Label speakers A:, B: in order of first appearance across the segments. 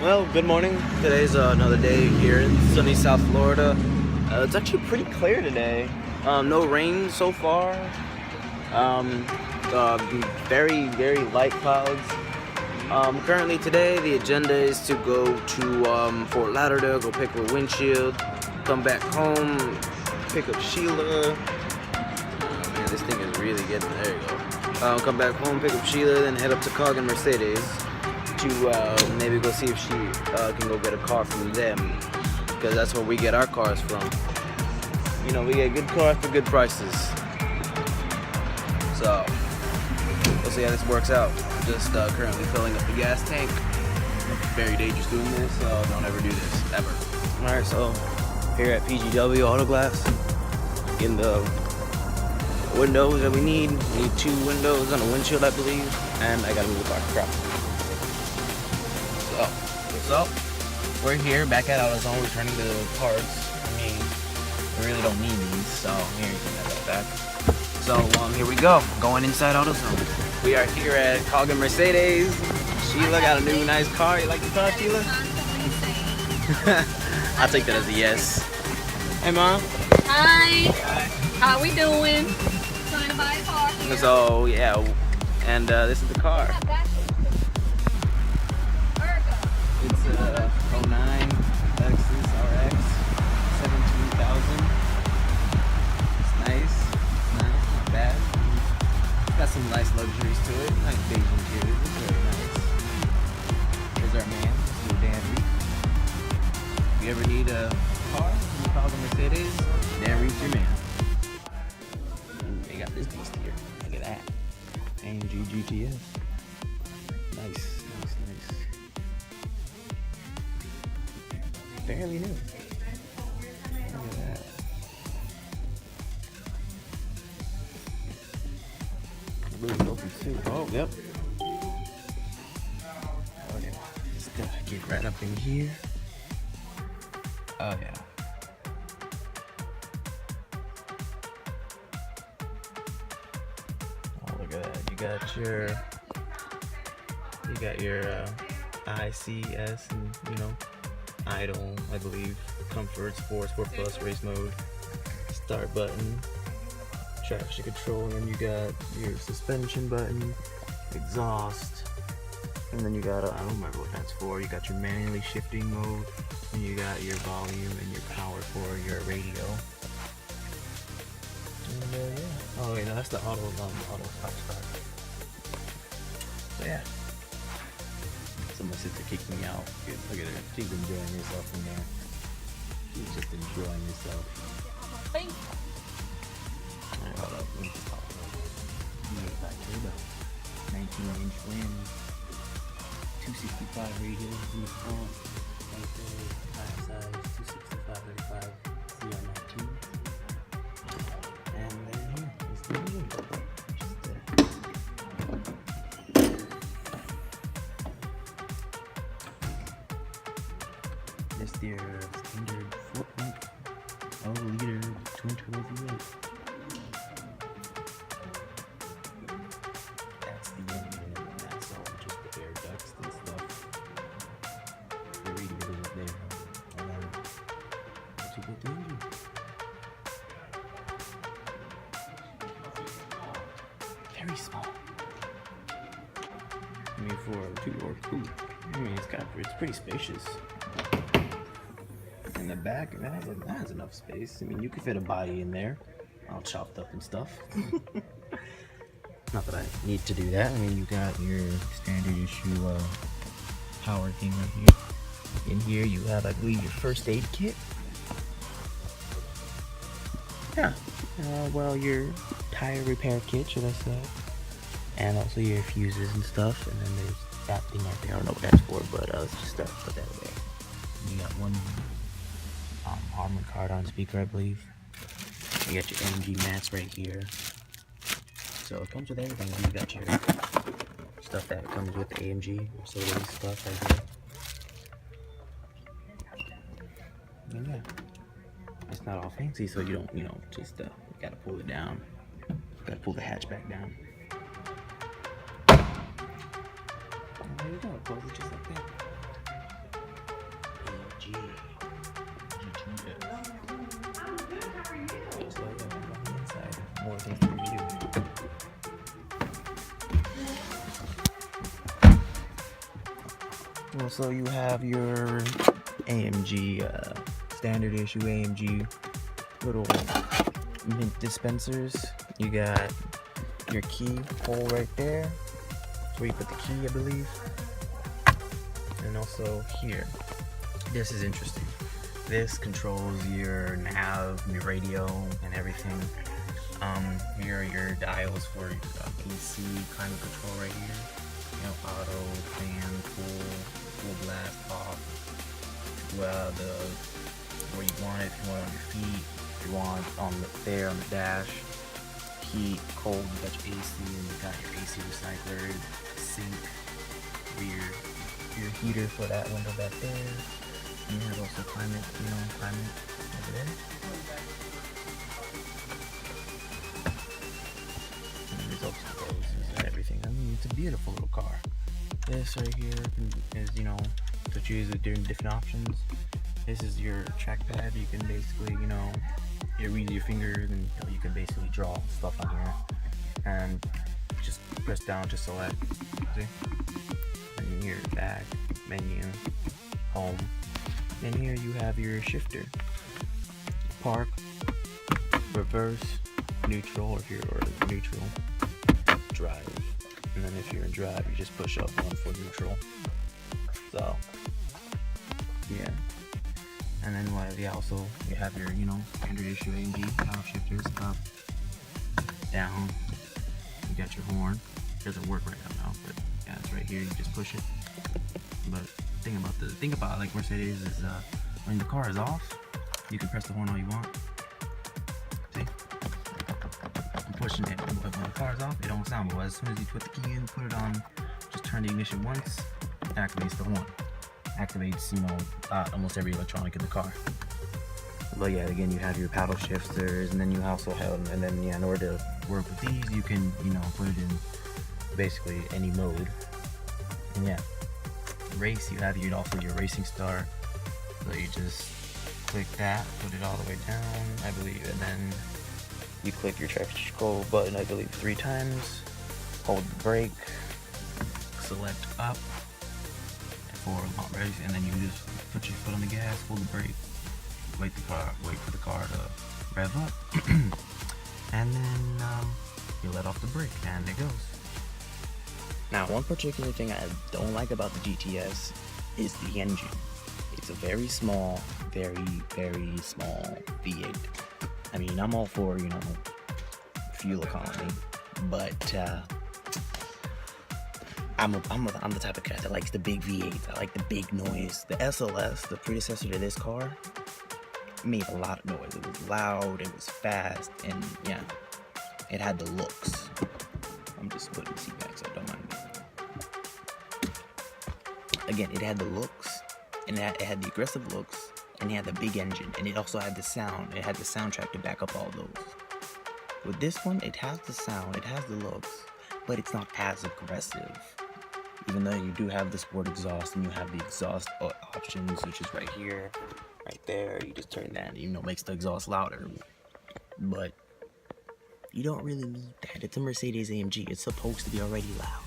A: Well, good morning. Today's another day here in sunny South Florida. It's actually pretty clear today. No rain so far. Um, very, very light clouds. Currently today, the agenda is to go to Fort Lauderdale, go pick up a windshield, come back home, pick up Sheila. Oh, man, this thing is really getting there. You go. Come back home, pick up Sheila, then head up to Cog and Mercedes to maybe go see if she can go get a car from them, because that's where we get our cars from. You know, we get good cars for good prices. So we'll see how this works out. I'm just currently filling up the gas tank. Very dangerous doing this, so don't ever do this, ever. Alright, so here at PGW Auto Glass, getting the windows that we need. We need 2 windows on a windshield, I believe, and I gotta move the car. Crap. So, we're here back at AutoZone returning the parts. I mean, we really don't need these, so here you can have that back. So, here we go, going inside AutoZone. We are here at Cog and Mercedes. Sheila got a new nice car. You like the car, Sheila? I'll take that as a yes. Hey, Mom.
B: Hi. How we doing? Trying to buy a car here.
A: So, yeah, and this is the car. It's a 09 Lexus RX, 17,000. It's nice, not bad. Got some nice luxuries to it, nice beige interior, it's very nice. Here's our man, Mr. Dan Reed. If you ever need a car, you call the Mercedes, Dan Reed's your man. And they got this beast here, look at that. AMG GTS. Nice. Fairly new. Look at that. Really open too. Oh, yep. Oh yeah. Just get right up in here. Oh yeah. Oh, look at that. You got your ICS and idle, I believe, comfort, sports, sport plus, race mode, start button, traction control, and then you got your suspension button, exhaust, and then you got I don't remember what that's for. You got your manually shifting mode, and you got your volume and your power for your radio. And yeah. Oh wait, no, that's the auto start. So yeah. So my sister kicked me out. Look at her. She's enjoying herself in there. She's just enjoying herself.
B: Thank you.
A: Alright, hold up. Let me just pop it up. Back here, though. 19-inch rims. 265 radius in the front. Right there. Tire size 265/35 CR19. And then here is the engine. Just their standard 4.0 liter twin turbo V8. That's the engine, and that's all just the air ducts and stuff. The radiator is there, and then once you get the engine. Very small. I mean, for a 2-door coupe, I mean, it's pretty spacious. In the back, that has enough space. I mean, you could fit a body in there, all chopped up and stuff. Not that I need to do that. I mean, you got your standard issue power thing right here. In here, you have, I believe, your first aid kit. Yeah. Well, your tire repair kit, should I say? And also your fuses and stuff. And then there's that thing right there. I don't know what that's for, but let's just put that away. You got one Harman Kardon speaker, I believe. You got your AMG mats right here. So it comes with everything. You got your stuff that comes with the AMG Mercedes stuff right here. And yeah, it's not all fancy, so you don't, just you gotta pull it down. Gotta pull the hatchback down. And there you go, it closes just like that. GTR. So on the inside, more things to review. Well, so you have your AMG, standard issue AMG little mint dispensers. You got your key hole right there. That's where you put the key, I believe. And also here. This is interesting. This controls your nav, your radio, and everything. Here are your dials for AC climate control right here. You know, auto, fan, full blast, off. Well, where you want it. If you want it on your feet, if you want on the dash. Heat, cold, you got your AC, and you got your AC recycler, sink, your heater for that window back there. And you have also climate over there. And there's also hoses and everything. I mean, it's a beautiful little car. This right here is, you know, to choose the different options. This is your trackpad. You can basically, you know, you read your fingers and you can basically draw stuff on here. And just press down to select. See? And here, back, menu, home. And here you have your shifter. Park, reverse, neutral if you're neutral, drive. And then if you're in drive, you just push up one for neutral. So, yeah. And then you have your, you know, standard issue AMG power shifters, up, down. You got your horn. It doesn't work right now, but yeah, it's right here. You just push it. But the thing about like Mercedes is when the car is off, you can press the horn all you want. See? I'm pushing it, but when the car is off, it don't sound. But as soon as you put the key in, put it on, just turn the ignition once, it activates the horn. Activates, you know, almost every electronic in the car. But yeah, again, you have your paddle shifters, and then you also have, and then yeah, in order to work with these, you can, you know, put it in basically any mode. And yeah, race, you have also your racing star. So you just click that, put it all the way down, I believe, and then you click your traction control button, I believe, 3 times. Hold the brake, select up for long race, and then you just put your foot on the gas, hold the brake, wait for the car to rev up, and then you let off the brake, and it goes. Now, one particular thing I don't like about the GTS is the engine. It's a very small, very, very small V8. I mean, I'm all for, you know, fuel economy, but I'm the type of guy that likes the big V8s. I like the big noise. The SLS, the predecessor to this car, made a lot of noise. It was loud, it was fast, and yeah, it had the looks. I'm just putting the seat back so don't mind me. Again, it had the looks, and it had the aggressive looks, and it had the big engine, and it also had the sound. It had the soundtrack to back up all those. With this one, it has the sound, it has the looks, but it's not as aggressive. Even though you do have the sport exhaust, and you have the exhaust options, which is right here, right there. You just turn that, and you know, makes the exhaust louder. But you don't really need that. It's a Mercedes AMG. It's supposed to be already loud.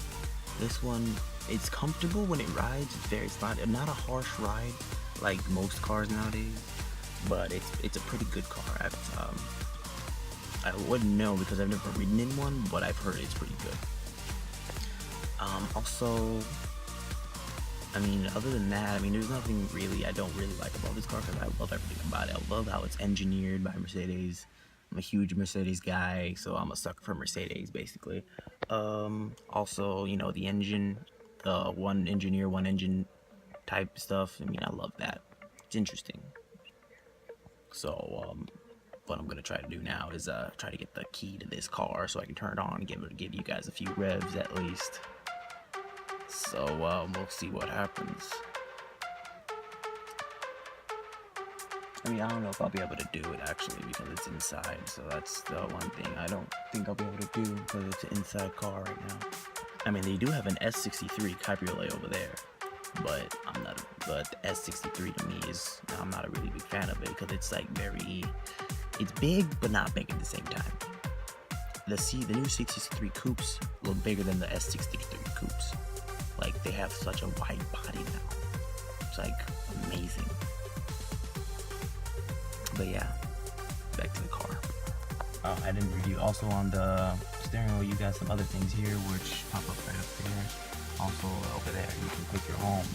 A: This one, it's comfortable when it rides. It's not a harsh ride like most cars nowadays, but it's a pretty good car. I wouldn't know because I've never ridden in one, but I've heard it's pretty good. Also, I mean, other than that, I mean, there's nothing really I don't really like about this car because I love everything about it. I love how it's engineered by Mercedes. I'm a huge Mercedes guy, so I'm a sucker for Mercedes, basically. Also, you know, the engine, one engineer, one engine type stuff. I mean, I love that. It's interesting. So, what I'm gonna try to do now is try to get the key to this car so I can turn it on and give you guys a few revs at least. So, we'll see what happens. I mean, I don't know if I'll be able to do it actually because it's inside, so that's the one thing I don't think I'll be able to do because it's an inside car right now. I mean, they do have an S63 Cabriolet over there, but but the S63 to me is, I'm not a really big fan of it because it's like it's big but not big at the same time. The new 63 coupes look bigger than the S63 coupes. Like, they have such a wide body now. It's like amazing. But yeah, back to the car. I didn't review. Also on the steering wheel, you got some other things here which pop up right up there. Also over there, you can click your home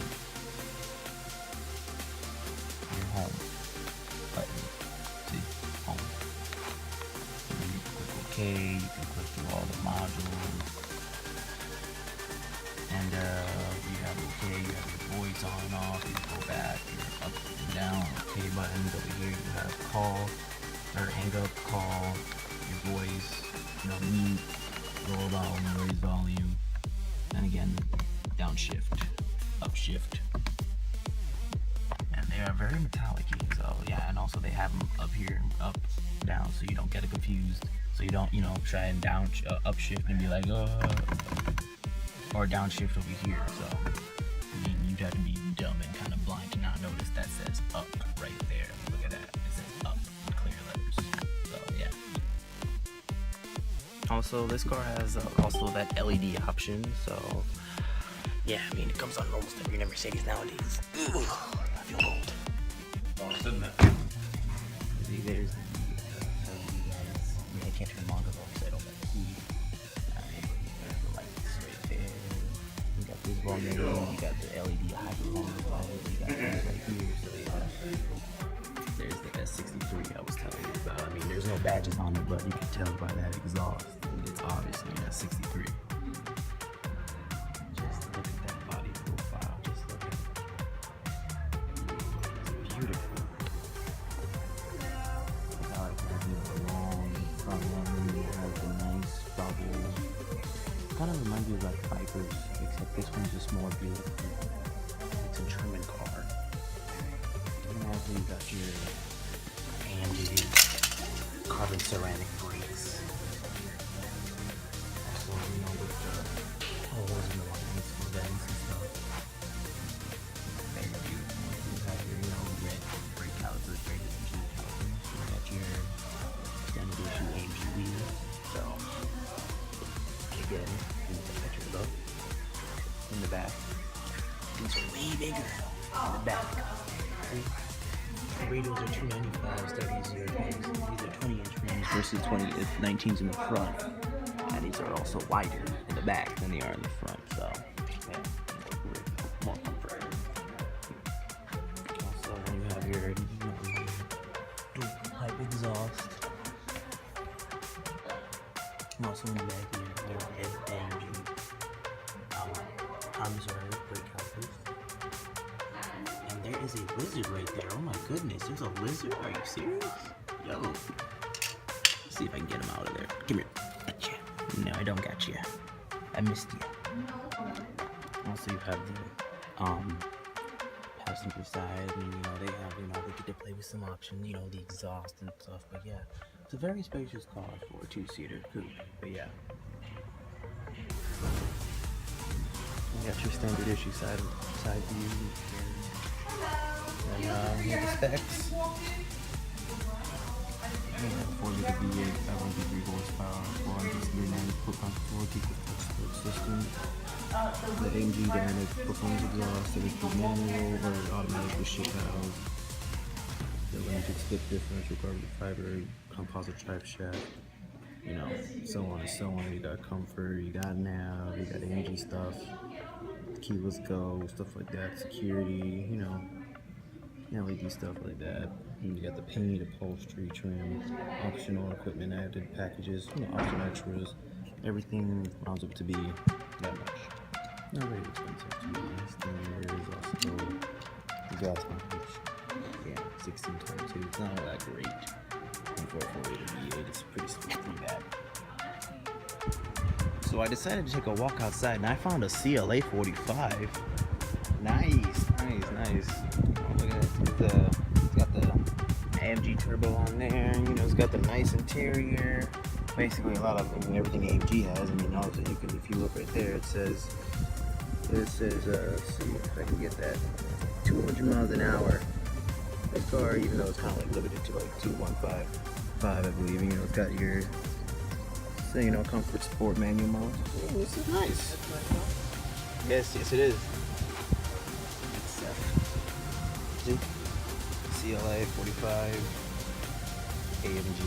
A: button. See, home. And then you can click OK. You can click through all the modules. And you have OK. You have your voice on and off. You go back. Your up and down. OK buttons over here. You have call or hang up, call, your voice. You know, mute, lower volume, raise volume, and again, downshift, upshift. And they are very metallic, so yeah, and also they have them up here, up, down, so you don't get it confused. So you don't, try and upshift and be like, or downshift over here. So, I mean, you'd have to be dumb and kind of blind to not notice that says up right there. Look at that, it says up in clear letters. So yeah. Also, this car has also that LED option, so yeah, I mean, it comes on almost every Mercedes nowadays. Ooh, I feel old. Oh, isn't it? See, there's the I can't turn them on because I don't have the key. There's the lights right there. You got this volume, you got the LED high-performance lights, you got this right here, so yeah. There's the S63 I was telling you about. I mean, there's no badges on it, but you can tell by that exhaust. It's obviously an S63. Just look at that body profile. Just look at it. It's beautiful. Without it having a long front end, it has a nice bubble. Kind of reminds you of like Vipers, except this one's just more beautiful. It's a German car. And also you got your AMG carbon ceramic brakes. Also, with the holes in the lines for vents and stuff. Very beautiful. You have your, red brake calipers, very different calipers. You got your standard issue AMG wheels. So, again, you can picture those in the back. These are way bigger in the back. See? The radials are 295s, 30s, 0s. These are 20-inch rims versus 19s in the front. And these are also wider in the back than they are in the front, so yeah, more comfort. Also, you have your dual pipe exhaust. And also in the back, you have your AMG commissary brake calipers. And there is a lizard right there. Oh my goodness, there's a lizard? Are you serious? Yo. Let's see if I can get him out of there. Come here. Gotcha. No, I don't got you. I missed you. Also, you have the passenger side, and they have, they get to play with some options, the exhaust and stuff. But yeah, it's a very spacious car for a two-seater coupe. But yeah. You got your standard issue side view. And here are the specs. 4-liter V8, 503 horsepower, 490 foot-pounds of torque, equal touch system. The AMG dynamic performance exhaust, 7-speed manual or automatic with shift valves. The Atlantic split differential carbon fiber, composite drive shaft. So on and so on. You got comfort, you got nav, you got AMG stuff, keyless go, stuff like that, security, LED stuff like that. And you got the paint, upholstery, trim, optional equipment added packages, optional extras. Everything rounds up to be that much. Not very expensive to be honest. And there is also the gas mileage. Yeah, 1622. It's not all that great. And for a 4-liter V8, it's pretty bad. So I decided to take a walk outside, and I found a CLA 45. Nice. Oh, look at it. It's got the AMG turbo on there. It's got the nice interior. Basically, a lot of everything AMG has. Also, if you look right there, it says It says, let's see if I can get that, 200 miles an hour. This car, even though it's kind of like limited to like 215, I believe, you know, it's got your, so, you know, comfort sport manual mode. Oh, this is nice. Yes, it is. See? CLA 45 AMG.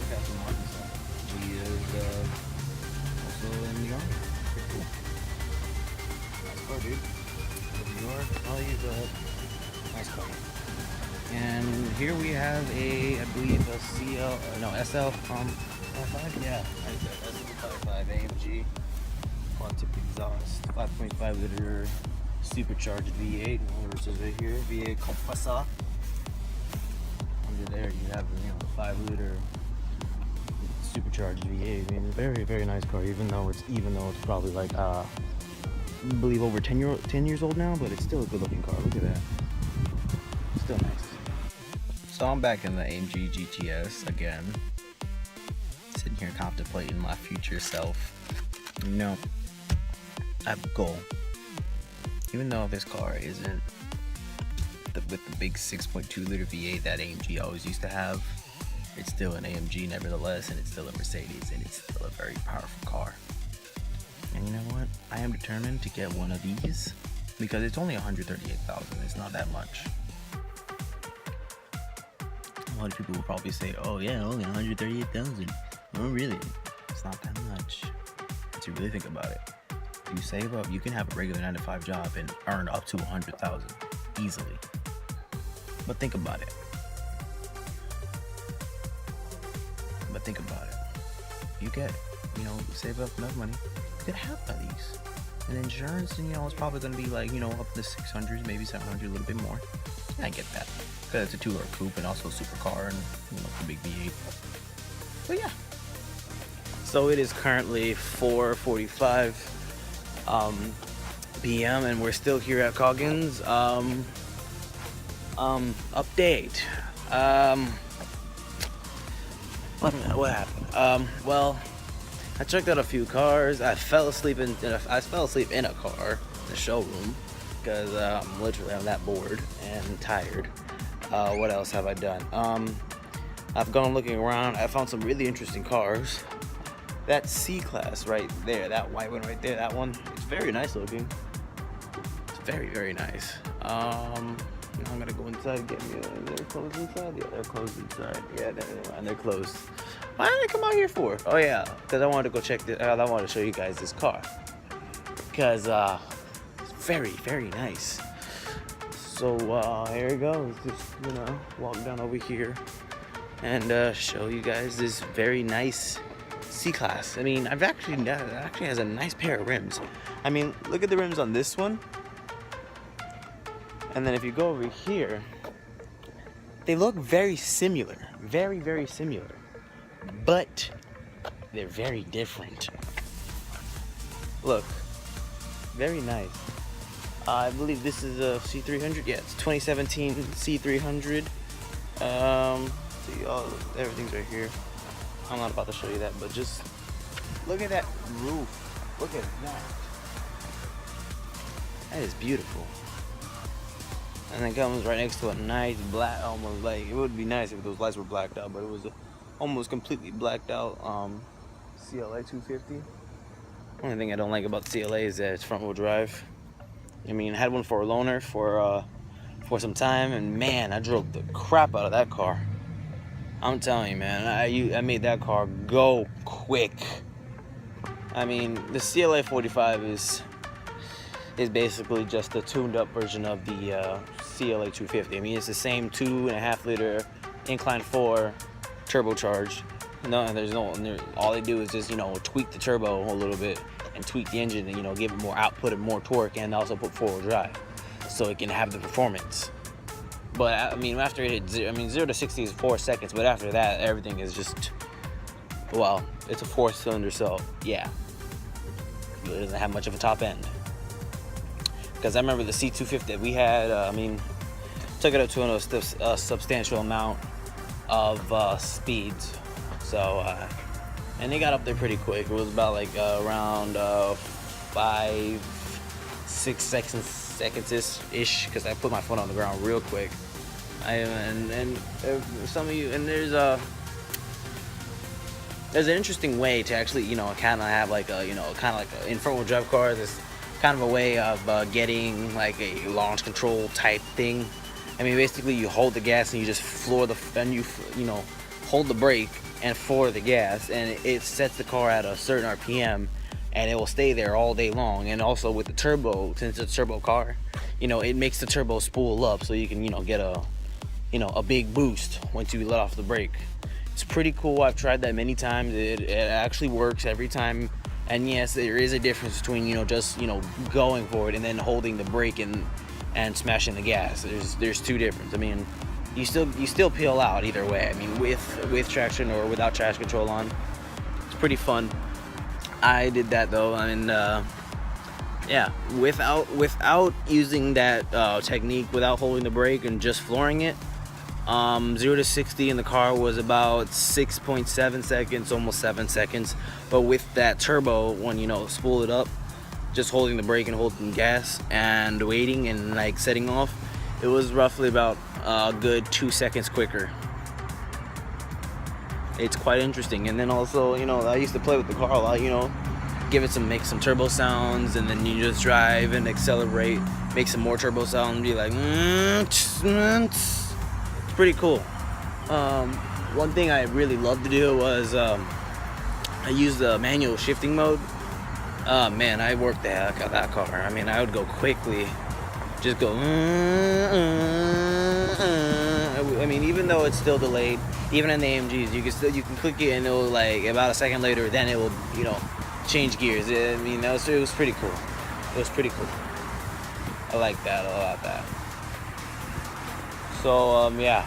A: Got some markings on it. G is also in New York. Pretty cool. Nice car, dude. New York. I'll use a nice car. And here we have a, I believe, a SL 5, yeah, I said SL55 AMG. Quad-tip exhaust, 5.5 liter supercharged V8. Where's it right here? V8 compressor. Under there you have, you know, the 5 liter supercharged V8. I mean, very, very nice car. Even though it's probably like I believe over 10 years old now, but it's still a good looking car. Look at that. Still nice. So I'm back in the AMG GTS again. Sitting here contemplating my future self. You know, I have a goal. Even though this car isn't with the big 6.2 liter V8 that AMG always used to have, it's still an AMG nevertheless, and it's still a Mercedes, and it's still a very powerful car. And you know what? I am determined to get one of these because it's only 138,000. It's not that much. A lot of people will probably say, "Oh yeah, only 138,000." No, really, it's not that much. If you really think about it, if you save up, you can have a regular 9-to-5 job and earn up to 100,000 easily. But think about it. You get, you know, save up enough money, you could have one of these. And insurance, you know, it's probably going to be like, you know, up to the 600s, maybe 700, a little bit more. I get that because it's a 2-door coupe and also a supercar and, you know, the big V8. But yeah. So it is currently 4:45 p.m. and we're still here at Coggins. Update. What happened? Well, I checked out a few cars. I fell asleep in a car in the showroom because I'm that bored and tired. What else have I done? I've gone looking around. I found some really interesting cars. That C-Class right there, that white one right there, that one, it's very nice looking. It's very, very nice. I'm gonna go inside and get me they're closed inside? Yeah, they're closed inside. Yeah, they're closed. Why did I come out here for? Oh yeah, because I wanted to go check this, I wanted to show you guys this car. Because it's very, very nice. So here we go. Let's just, you know, walk down over here and show you guys this very nice C-Class. I mean, it actually has a nice pair of rims. I mean, look at the rims on this one. And then if you go over here, they look very similar. Very, very similar. But they're very different. Look. Very nice. I believe this is a C300. Yeah, it's 2017 C300. See, everything's right here. I'm not about to show you that, but just look at that roof. Look at that. That is beautiful. And it comes right next to a nice black, almost like, it would be nice if those lights were blacked out, but it was almost completely blacked out CLA 250. Only thing I don't like about CLA is that it's front wheel drive. I mean, I had one for a loaner for some time, and man, I drove the crap out of that car. I'm telling you, man, I made that car go quick. I mean, the CLA 45 is basically just a tuned-up version of the CLA 250. I mean, it's the same 2.5 liter incline 4 turbocharged. All they do is just, you know, tweak the turbo a little bit and tweak the engine and, you know, give it more output and more torque, and also put 4-wheel drive so it can have the performance. But I mean, after it hit 0 to 60 is 4 seconds, but after that, everything is just, well, it's a 4-cylinder, so yeah, it doesn't have much of a top end. Because I remember the C250 that we had, took it up to a substantial amount of speeds. So, and they got up there pretty quick. It was about like around 5-6 seconds ish, because I put my phone on the ground real quick. And some of you, and there's an interesting way to actually, kind of have like a, kind of like in front wheel drive cars. It's kind of a way of getting like a launch control type thing. I mean, basically you hold the gas and you just floor the, and you hold the brake and floor the gas, and it sets the car at a certain RPM, and it will stay there all day long. And also with the turbo, since it's a turbo car, it makes the turbo spool up, so you can, get a big boost once you let off the brake. It's pretty cool. I've tried that many times. It actually works every time. And yes, there is a difference between, just, going for it and then holding the brake and smashing the gas. There's two differences. I mean, you still peel out either way. I mean, with traction or without traction control on. It's pretty fun. I did that though. I mean, yeah, without using that technique, without holding the brake and just flooring it, 0 to 60 in the car was about 6.7 seconds, almost 7 seconds. But with that turbo, when spool it up, just holding the brake and holding gas and waiting and like setting off, it was roughly about a good 2 seconds quicker. It's quite interesting. And then also, I used to play with the car a lot, make some turbo sounds, and then you just drive and accelerate, make some more turbo sound, and be like, it's pretty cool. One thing I really loved to do was I used the manual shifting mode. Man, I worked the heck out of that car. I mean, I would go quickly, just go. I mean, even though it's still delayed, even in the AMGs, you can click it and it'll, like, about a second later, then it will change gears. I mean, it was pretty cool. It was pretty cool. I like that a lot. So yeah.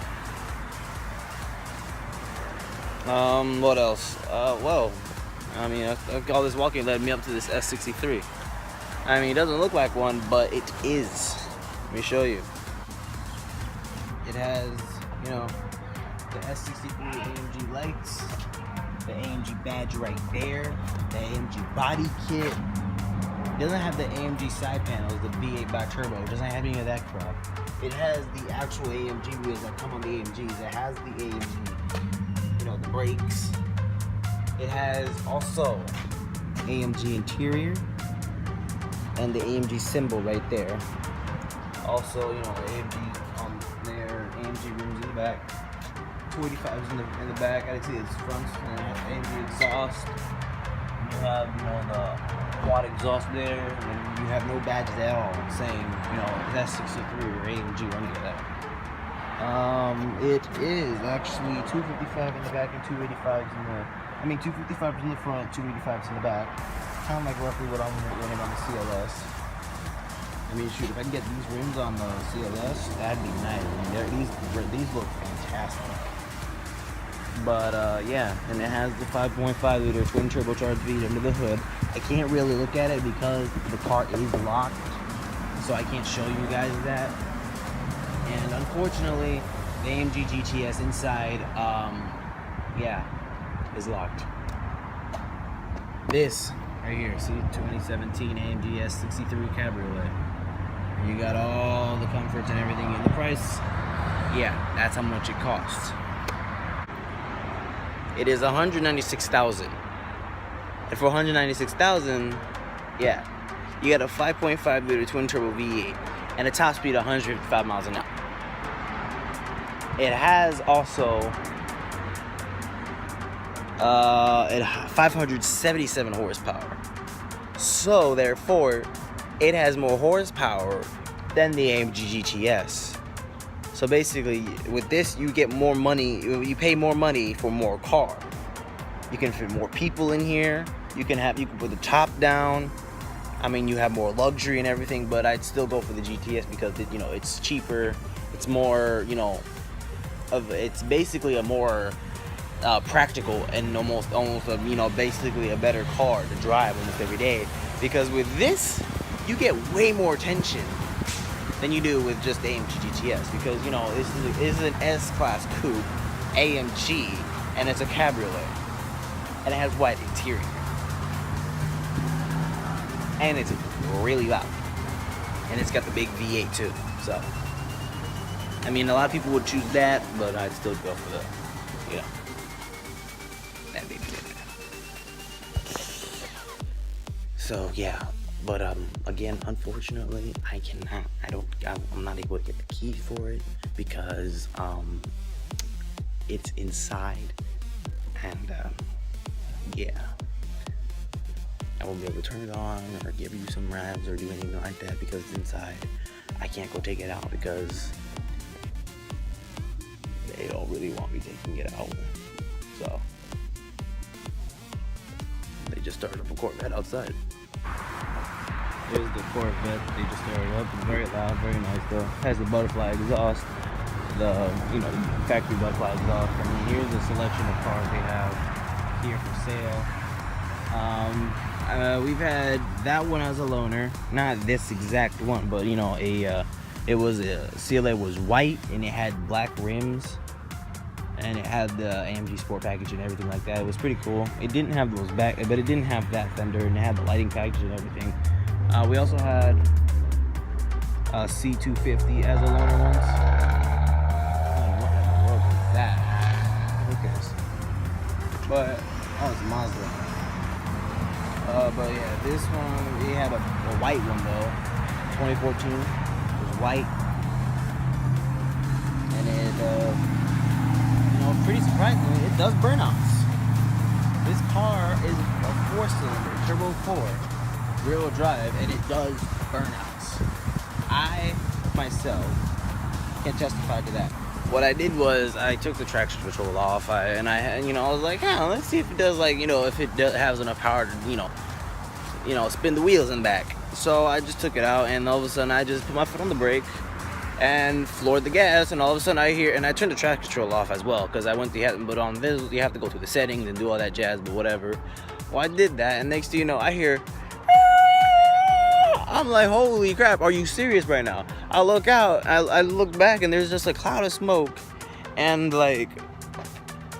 A: What else? Well, I mean, all this walking led me up to this S63. I mean, it doesn't look like one, but it is. Let me show you. It has, the S63 AMG lights, the AMG badge right there, the AMG body kit. It doesn't have the AMG side panels, the V8 bi-turbo. It doesn't have any of that crap. It has the actual AMG wheels that come on the AMGs. It has the AMG, the brakes. It has also AMG interior and the AMG symbol right there. Also, AMG on there, AMG rims in the back, 285s in the back. I didn't see its front, and AMG exhaust. You have, the quad exhaust there, and you have no badges at all saying, that's 63 or AMG or any of that. It is actually 255 in the back and 285s in the. 255s in the front, 285s in the back. Kind of like roughly what I'm running on the CLS. I mean, shoot, if I can get these rims on the CLS, that'd be nice. I mean, these look fantastic. But yeah, and it has the 5.5 liter twin turbocharged V under the hood. I can't really look at it because the car is locked, so I can't show you guys that. And unfortunately, the AMG GTS inside, yeah, is locked. This right here, see, 2017 AMG S63 Cabriolet. You got all the comforts and everything in the price. Yeah, that's how much it costs. It is $196,000. And for $196,000, yeah, you got a 5.5 liter twin turbo V8 and a top speed of 155 miles an hour. It has also 577 horsepower. So therefore, it has more horsepower than the AMG GTS. So basically, with this, you get more money. You pay more money for more car. You can fit more people in here. You can put the top down. I mean, you have more luxury and everything. But I'd still go for the GTS because it's cheaper. It's more, it's basically a more practical and almost basically a better car to drive almost every day. Because with this, you get way more attention than you do with just the AMG GTS, because this is an S-Class coupe AMG, and it's a cabriolet, and it has white interior. and it's really loud. And it's got the big V8 too. So, I mean, a lot of people would choose that, but I'd still go for the, you know, that baby there. So yeah, but again, unfortunately, I'm not able to get the key for it because it's inside, and yeah, I won't be able to turn it on or give you some revs or do anything like that because it's inside. I can't go take it out because they don't really want me taking it out. So they just started up a Corvette outside. Here's the Corvette they just started up. It's very loud, very nice though. Has the butterfly exhaust, the factory butterfly exhaust. I mean, here's the selection of cars they have here for sale. We've had that one as a loaner, not this exact one, but it was CLA was white and it had black rims and it had the AMG Sport package and everything like that. It was pretty cool. It didn't have those back, but it didn't have that fender, and it had the lighting package and everything. We also had a C250 as a loaner once. What in the world is that? Who cares? But it's a Mazda. But yeah, this one, we had a white one though, 2014. It was white, and it, pretty surprisingly, it does burnouts. This car is a 4-cylinder, turbo 4, rear-wheel drive, and it does burnouts. I myself can testify to that. What I did was I took the traction control off, I was like, let's see if it does, if it has enough power to, spin the wheels and back. So I just took it out, and all of a sudden I just put my foot on the brake and floored the gas, and all of a sudden I turned the traction control off as well, because I went to put on this, you have to go through the settings and do all that jazz, but whatever. Well, I did that, and next thing you know, I hear, I'm like, holy crap, are you serious right now? I look out, I look back, and there's just a cloud of smoke and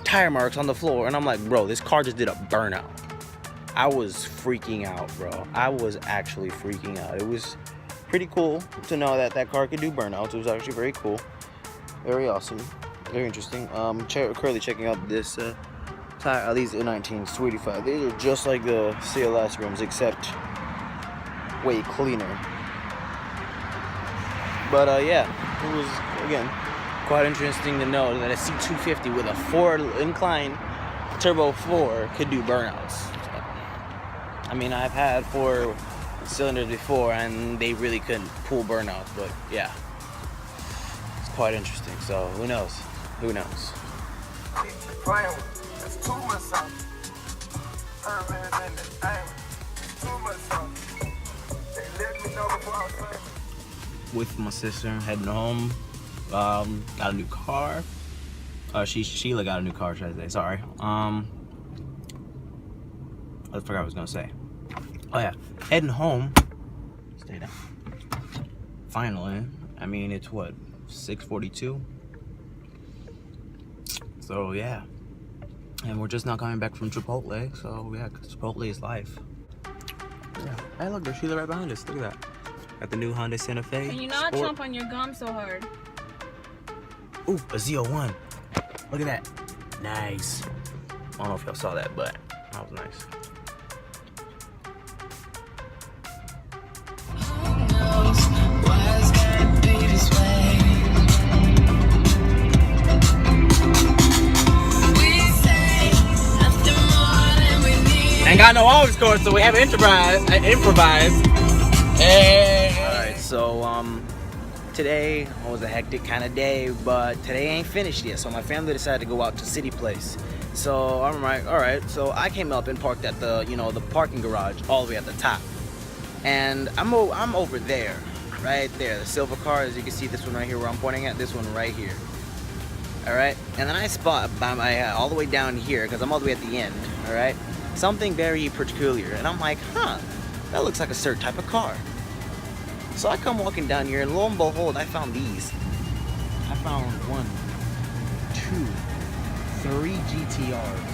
A: tire marks on the floor, and I'm like, bro, this car just did a burnout. I was freaking out, bro. I was actually freaking out. It was pretty cool to know that car could do burnouts. It was actually very cool, very awesome, very interesting. Currently checking out this tire. These are 19s, 285. These are just like the CLS rims, except way cleaner. But yeah, it was, again, quite interesting to know that a C250 with a 4 incline turbo 4 could do burnouts. So, I mean, I've had 4 cylinders before and they really couldn't pull burnouts, but yeah, it's quite interesting. So who knows? Who knows? With my sister heading home, got a new car. Sheila got a new car, should I say? Sorry. I forgot what I was gonna say. Oh yeah, heading home. Stay down. Finally, I mean, it's what, 6:42. So yeah, and we're just not coming back from Chipotle. So yeah, 'cause Chipotle is life. Yeah. Hey, look, there's Sheila right behind us. Look at that. Got the new Honda Santa Fe.
B: Can you not
A: Sport.
B: jump on your gum so hard?
A: Ooh, a Z01. Look at that. Nice. I don't know if y'all saw that, but that was nice. Ain't got no all scores, so we have improvised. Hey. Alright, so today was a hectic kind of day, but today ain't finished yet. So my family decided to go out to City Place. So I'm like, alright. So I came up and parked at the the parking garage all the way at the top. And I'm over there, right there, the silver car. As you can see, this one right here where I'm pointing at, this one right here. Alright, and then I spot by my all the way down here, because I'm all the way at the end, alright, something very peculiar, and I'm like, that looks like a certain type of car. So I come walking down here, and lo and behold, I found these. I found 1, 2, 3 GTRs.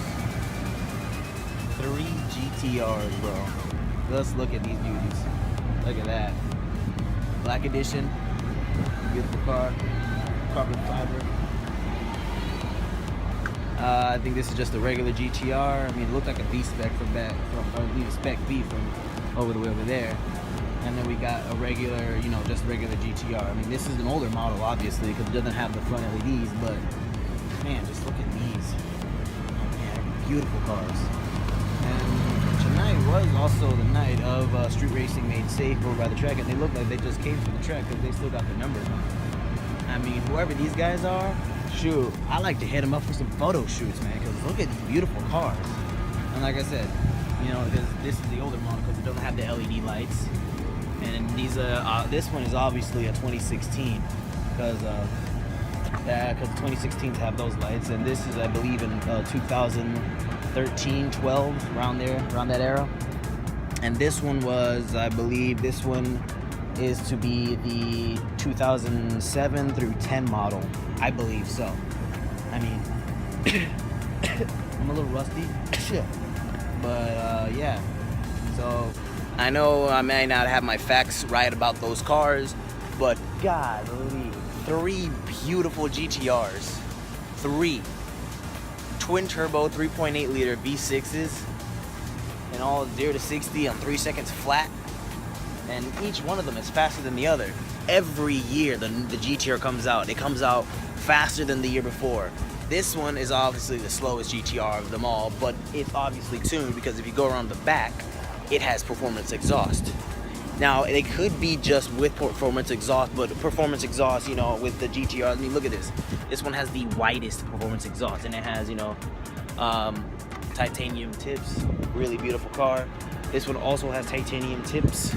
A: 3 GTRs, bro. let's look at these beauties. Look at that. Black edition. Beautiful car. Carbon fiber. I think this is just a regular GTR. I mean, it looked like a V spec or a spec V from over the way over there. And then we got a regular, you know, just regular GTR. I mean, this is an older model, obviously, because it doesn't have the front LEDs, but man, just look at these. Oh man, beautiful cars. And tonight was also the night of street racing made safe over by the track, and they look like they just came from the track because they still got their numbers on. I mean, whoever these guys are, shoot, I like to hit them up for some photo shoots, man, because look at these beautiful cars. And like I said, you know, because this is the older model because it doesn't have the LED lights. And these this one is obviously a 2016 because the 2016s have those lights, and this is, I believe, in 2013, 12, around that era. And this one was, I believe, this one is to be the 2007 through 10 model. I believe so. I mean, I'm a little rusty, but yeah. So I know I may not have my facts right about those cars, but golly, 3 beautiful GTRs, 3 twin turbo 3.8 liter V6s, and all 0 to 60 on 3 seconds flat. And each one of them is faster than the other. Every year the GTR comes out. It comes out faster than the year before. This one is obviously the slowest GTR of them all, but it's obviously tuned because if you go around the back, it has performance exhaust. Now, they could be just with performance exhaust, but performance exhaust, you know, with the GTR, I mean, look at this. This one has the widest performance exhaust, and it has, you know, titanium tips. Really beautiful car. This one also has titanium tips.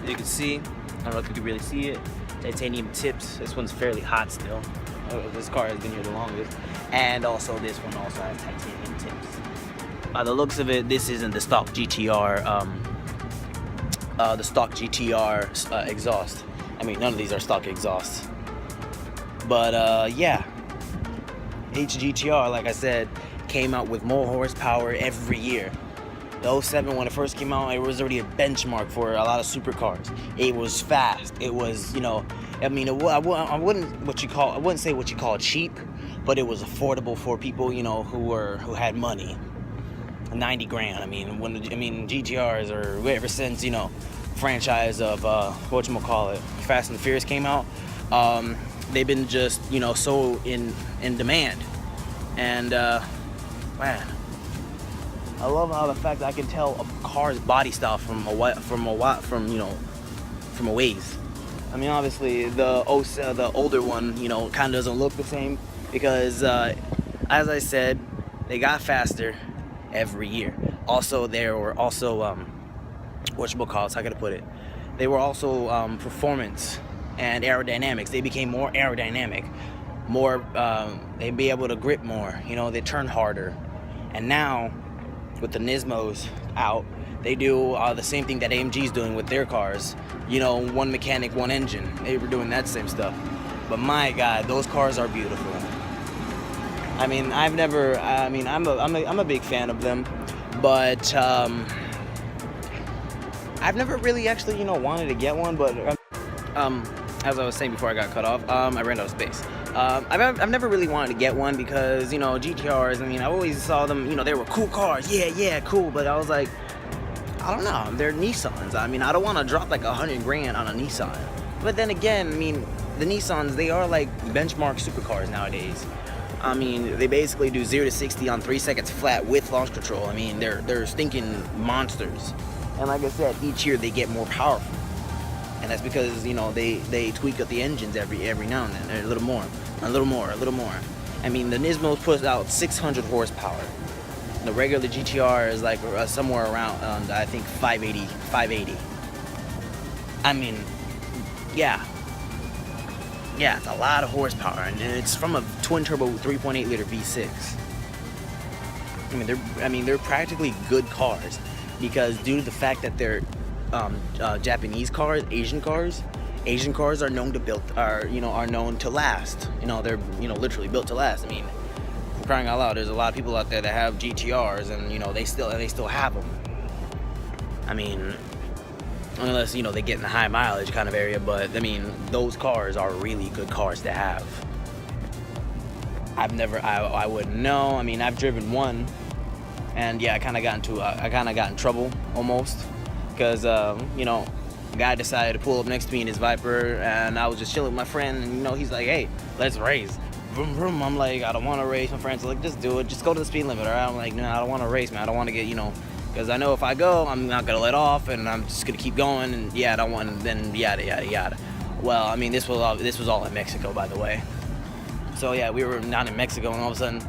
A: You can see, I don't know if you can really see it, titanium tips. This one's fairly hot still. This car has been here the longest. And also this one also has titanium tips. By the looks of it, this isn't the stock GTR, exhaust. I mean, none of these are stock exhausts. But yeah, each GTR, like I said, came out with more horsepower every year. The 07, when it first came out, it was already a benchmark for a lot of supercars. It was fast. It was, you know, I mean, I wouldn't say what you call cheap, but it was affordable for people, you know, who had money. 90 grand. I mean, GTRs are ever since, you know, franchise of Fast and the Furious came out. They've been just, you know, so in demand. And man, I love how the fact that I can tell a car's body style from a ways. I mean, obviously the older one, you know, kind of doesn't look the same because, as I said, they got faster every year. Also, there were also how can I put it? They were also performance and aerodynamics. They became more aerodynamic, more. They'd be able to grip more. You know, they turn harder. And now, with the Nismos out, they do the same thing that AMG's doing with their cars. You know, one mechanic, one engine. They were doing that same stuff. But my God, those cars are beautiful. I mean, I'm a big fan of them, but I've never really actually, you know, wanted to get one. But as I was saying before I got cut off, I ran out of space. I've never really wanted to get one because, you know, GTRs, I mean, I always saw them, you know, they were cool cars. Yeah, cool. But I was like, I don't know, they're Nissans. I mean, I don't want to drop like 100 grand on a Nissan. But then again, I mean, the Nissans, they are like benchmark supercars nowadays. I mean, they basically do 0 to 60 on 3 seconds flat with launch control. I mean, they're stinking monsters. And like I said, each year they get more powerful. And that's because, you know, they tweak up the engines every now and then, a little more. I mean, the Nismo puts out 600 horsepower. The regular GTR is like somewhere around, I think, 580. I mean, yeah, it's a lot of horsepower, and it's from a twin turbo 3.8 liter V6. I mean, they're practically good cars because due to the fact that they're Japanese cars, Asian cars are known to last. You know, they're, you know, literally built to last. I mean, for crying out loud, there's a lot of people out there that have GTRs, and you know, they still have them. I mean, unless, you know, they get in the high mileage kind of area, but I mean, those cars are really good cars to have. I wouldn't know. I mean, I've driven one, and yeah, I kind of got in trouble almost, because you know, a guy decided to pull up next to me in his Viper, and I was just chilling with my friend, and you know, he's like, hey, let's race. Vroom, vroom. I'm like, I don't want to race. My friend's like, just do it. Just go to the speed limit. All right? I'm like, no, I don't want to race, man. I don't want to get, you know, because I know if I go, I'm not gonna let off, and I'm just gonna keep going, and yeah, I don't want, and then yada yada yada. Well, I mean, this was all in Mexico, by the way. So yeah, we were down in Mexico, and all of a sudden,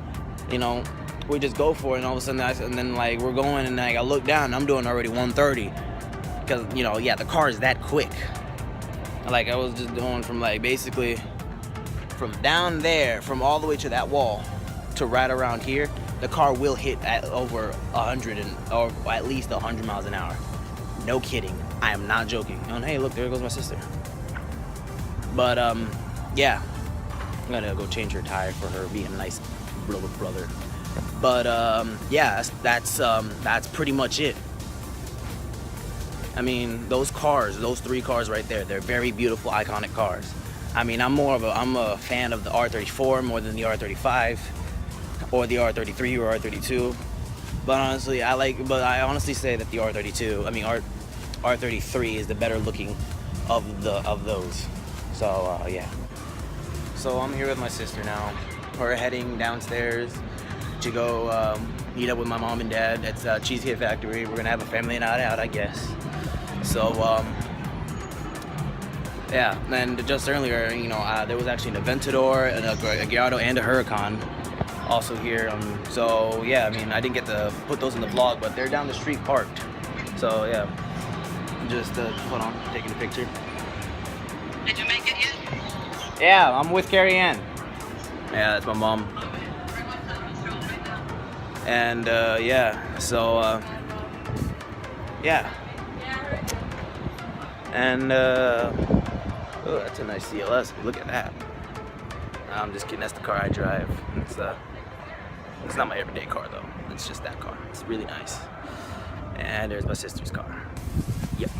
A: you know, we just go for it, and all of a sudden, and then like we're going, and like I look down, and I'm doing already 130, because you know, yeah, the car is that quick. Like I was just doing from like basically from down there, from all the way to that wall, to right around here. The car will hit at over 100 or at least 100 miles an hour. No kidding. I am not joking. And hey, look, there goes my sister. But yeah, I'm gonna go change her tire for her being a nice brother. But yeah, that's pretty much it. I mean, those three cars right there, they're very beautiful, iconic cars. I mean, I'm a fan of the R34 more than the R35. Or the R33 or R32, but honestly, I honestly say that the R33 is the better looking of those. So yeah. So I'm here with my sister now. We're heading downstairs to go meet up with my mom and dad at Cheesecake Factory. We're gonna have a family night out, I guess. So yeah. And just earlier, you know, there was actually an Aventador, a Gallardo, and a Huracan also here, so yeah, I mean, I didn't get to put those in the vlog, but they're down the street parked. So yeah, just hold on, taking a picture.
B: Did you make it yet?
A: Yeah, I'm with Carrie Ann. Yeah, that's my mom. And yeah, so yeah, and oh, that's a nice CLS. Look at that. I'm just kidding. That's the car I drive. It's not my everyday car though. It's just that car. It's really nice. And there's my sister's car. Yep.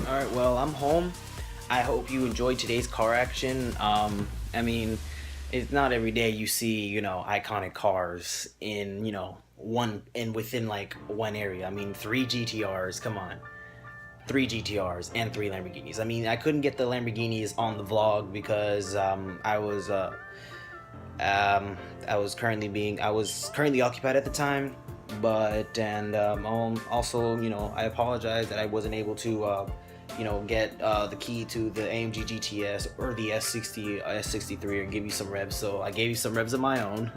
A: All right. Well, I'm home. I hope you enjoyed today's car action. I mean, it's not every day you see, you know, iconic cars in, you know, within like one area. I mean, 3 GTRs, come on. 3 GTRs and 3 Lamborghinis. I mean, I couldn't get the Lamborghinis on the vlog because I was currently occupied at the time, but also, you know, I apologize that I wasn't able to you know, get the key to the AMG GTS or the S63 and give you some revs. So I gave you some revs of my own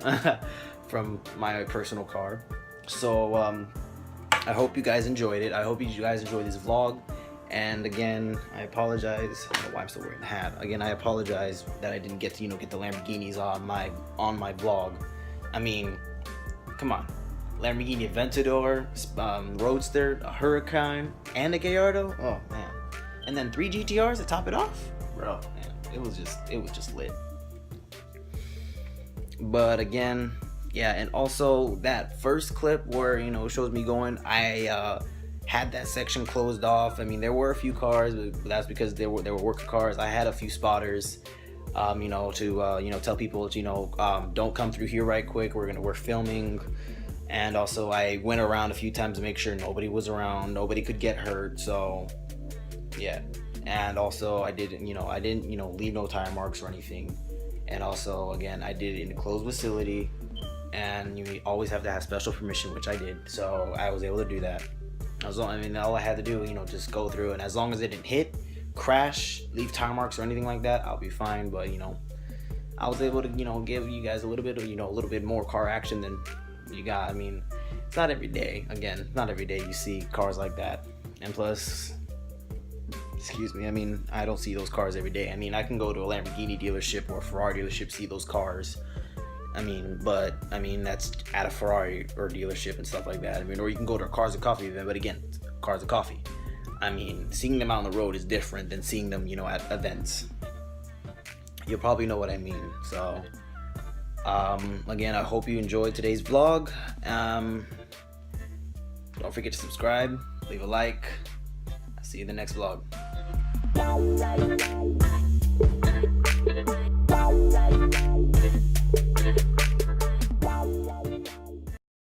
A: from my personal car. So I hope you guys enjoyed it. I hope you guys enjoyed this vlog. And again, I apologize. I don't know why I'm still wearing the hat. Again, I apologize that I didn't get to, you know, get the Lamborghinis on my vlog. I mean, come on. Lamborghini Aventador, Roadster, a Huracan, and a Gallardo. Oh man. And then 3 GTRs to top it off, bro. Man, it was just lit. But again, yeah, and also that first clip where, you know, it shows me going, I had that section closed off. I mean, there were a few cars, but that's because they were worker cars. I had a few spotters, you know, to you know, tell people, you know, don't come through here right quick. We're filming. And also I went around a few times to make sure nobody was around, nobody could get hurt. So yeah, and also I didn't leave no tire marks or anything. And also, again, I did it in a closed facility, and you always have to have special permission, which I did. So I was able to do that. All I had to do, you know, just go through, and as long as it didn't hit, crash, leave tire marks or anything like that, I'll be fine. But you know, I was able to, you know, give you guys a little bit of, you know, a little bit more car action than you got. I mean, it's not every day. Again, not every day you see cars like that. And plus, excuse me, I mean, I don't see those cars every day. I mean, I can go to a Lamborghini dealership or a Ferrari dealership, see those cars. I mean, that's at a Ferrari or dealership and stuff like that. I mean, or you can go to a Cars and Coffee event, but again, Cars and Coffee. I mean, seeing them out on the road is different than seeing them, at events. You'll probably know what I mean. So, again, I hope you enjoyed today's vlog. Don't forget to subscribe, leave a like. I'll see you in the next vlog.